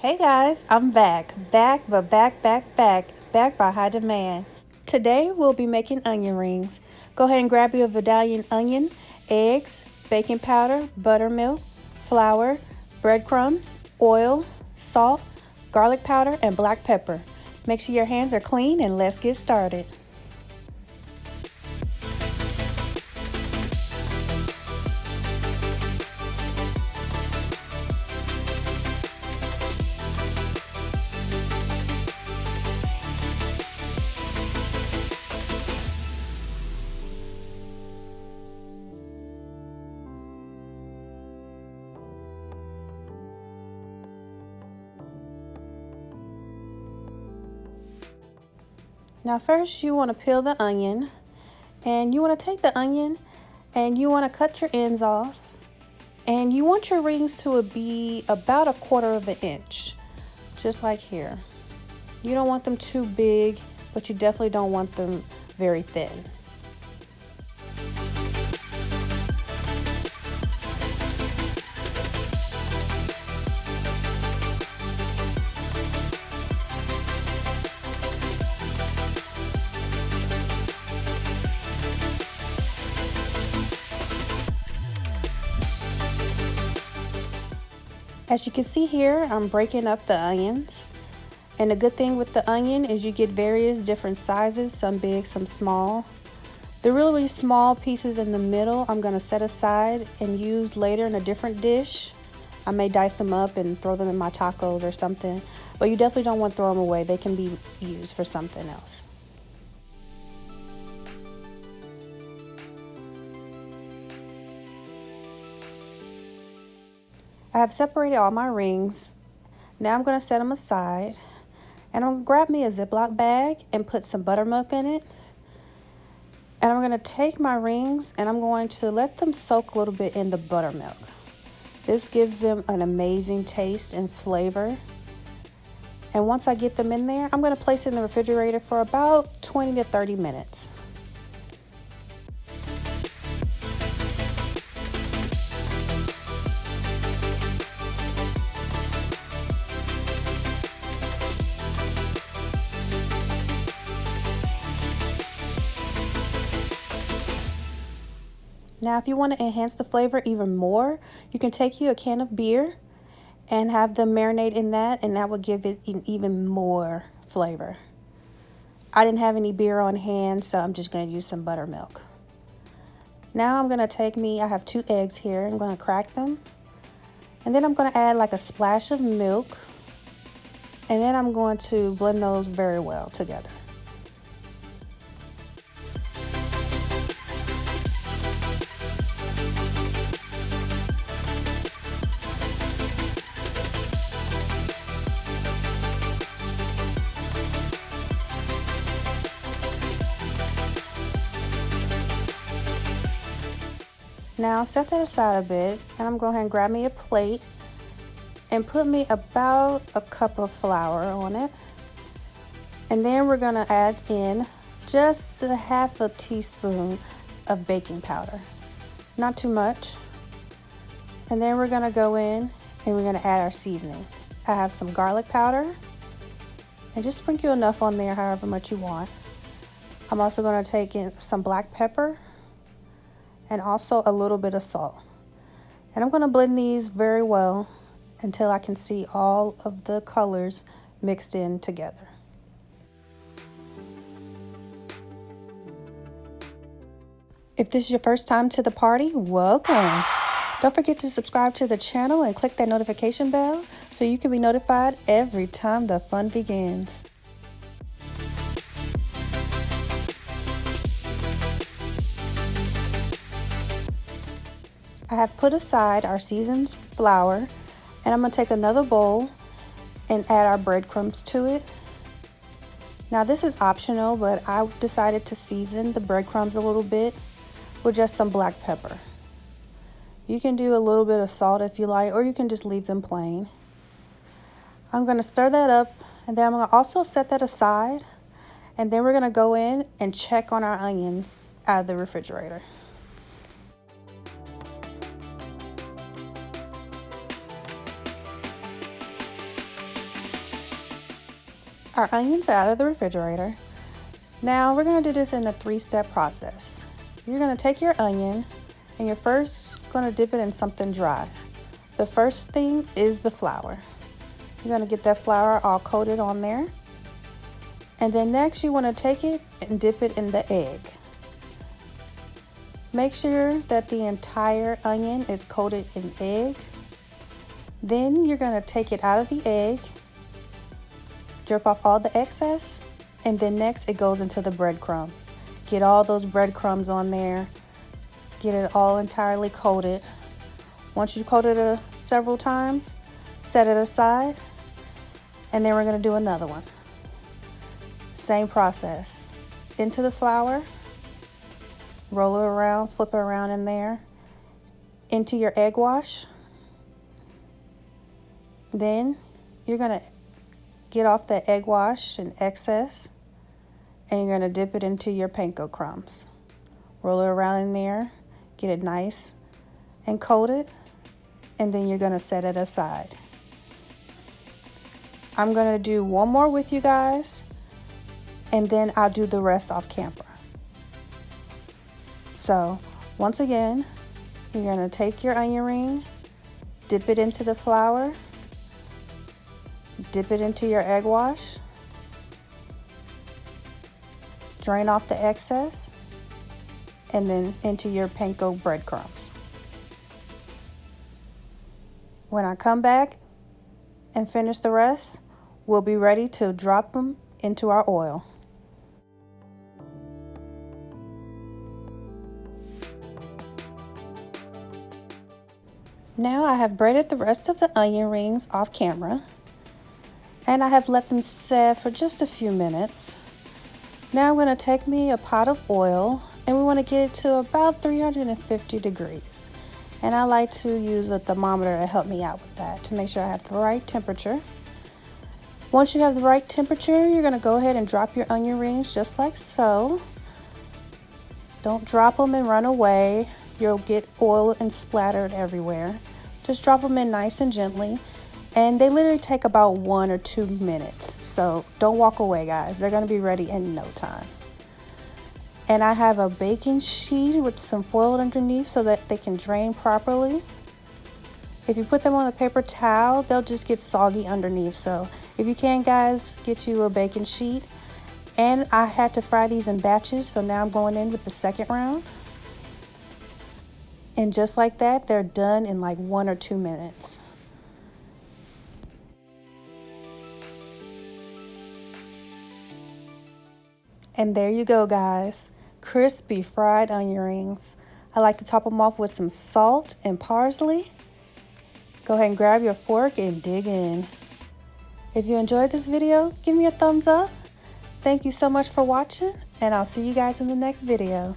Hey guys, I'm back by high demand. Today we'll be making onion rings. Go ahead and grab your Vidalian onion, eggs, baking powder, buttermilk, flour, breadcrumbs, oil, salt, garlic powder, and black pepper. Make sure your hands are clean and let's get started. Now first you want to peel the onion, and you want to take the onion and you want to cut your ends off, and you want your rings to be about 1/4 of an inch, just like here. You don't want them too big, but you definitely don't want them very thin. As you can see here, I'm breaking up the onions. And the good thing with the onion is you get various different sizes, some big, some small. The really small pieces in the middle, I'm gonna set aside and use later in a different dish. I may dice them up and throw them in my tacos or something, but you definitely don't want to throw them away. They can be used for something else. I have separated all my rings. Now I'm gonna set them aside. And I'm gonna grab me a Ziploc bag and put some buttermilk in it. And I'm gonna take my rings and I'm going to let them soak a little bit in the buttermilk. This gives them an amazing taste and flavor. And once I get them in there, I'm gonna place it in the refrigerator for about 20 to 30 minutes. Now, if you want to enhance the flavor even more, you can take you a can of beer and have them marinate in that, and that will give it an even more flavor. I didn't have any beer on hand, so I'm just going to use some buttermilk. Now I'm going to I have 2 eggs here. I'm going to crack them. And then I'm going to add like a splash of milk. And then I'm going to blend those very well together. Now set that aside a bit, and I'm going to go ahead and grab me a plate and put me about a cup of flour on it. And then we're going to add in just a half a teaspoon of baking powder. Not too much. And then we're going to go in and we're going to add our seasoning. I have some garlic powder, and just sprinkle enough on there however much you want. I'm also going to take in some black pepper and also a little bit of salt. And I'm going to blend these very well until I can see all of the colors mixed in together. If this is your first time to the party, welcome. Don't forget to subscribe to the channel and click that notification bell so you can be notified every time the fun begins. I have put aside our seasoned flour, and I'm going to take another bowl and add our breadcrumbs to it. Now this is optional, but I decided to season the breadcrumbs a little bit with just some black pepper. You can do a little bit of salt if you like, or you can just leave them plain. I'm going to stir that up, and then I'm going to also set that aside, and then we're going to go in and check on our onions out of the refrigerator. Our onions are out of the refrigerator. Now we're going to do this in a 3-step process. You're going to take your onion and you're first going to dip it in something dry. The first thing is the flour. You're going to get that flour all coated on there. And then next you want to take it and dip it in the egg. Make sure that the entire onion is coated in egg. Then you're going to take it out of the egg, drip off all the excess, and then next it goes into the breadcrumbs. Get all those breadcrumbs on there. Get it all entirely coated. Once you coat it several times, set it aside, and then we're going to do another one. Same process. Into the flour, roll it around, flip it around in there, into your egg wash. Then you're going to get off the egg wash and excess, and you're going to dip it into your panko crumbs. Roll it around in there, get it nice and coated, and then you're going to set it aside. I'm going to do one more with you guys, and then I'll do the rest off camera. So once again, you're going to take your onion ring, dip it into the flour, dip it into your egg wash, drain off the excess, and then into your panko breadcrumbs. When I come back and finish the rest, we'll be ready to drop them into our oil. Now I have breaded the rest of the onion rings off camera, and I have let them set for just a few minutes. Now I'm going to take me a pot of oil, and we want to get it to about 350 degrees. And I like to use a thermometer to help me out with that, to make sure I have the right temperature. Once you have the right temperature, you're going to go ahead and drop your onion rings just like so. Don't drop them and run away. You'll get oil and splattered everywhere. Just drop them in nice and gently. And they literally take about 1 or 2 minutes. So don't walk away, guys. They're going to be ready in no time. And I have a baking sheet with some foil underneath so that they can drain properly. If you put them on a paper towel, they'll just get soggy underneath. So if you can, guys, get you a baking sheet. And I had to fry these in batches, so now I'm going in with the second round. And just like that, they're done in like 1 or 2 minutes. And there you go, guys. Crispy fried onion rings. I like to top them off with some salt and parsley. Go ahead and grab your fork and dig in. If you enjoyed this video, give me a thumbs up. Thank you so much for watching, and I'll see you guys in the next video.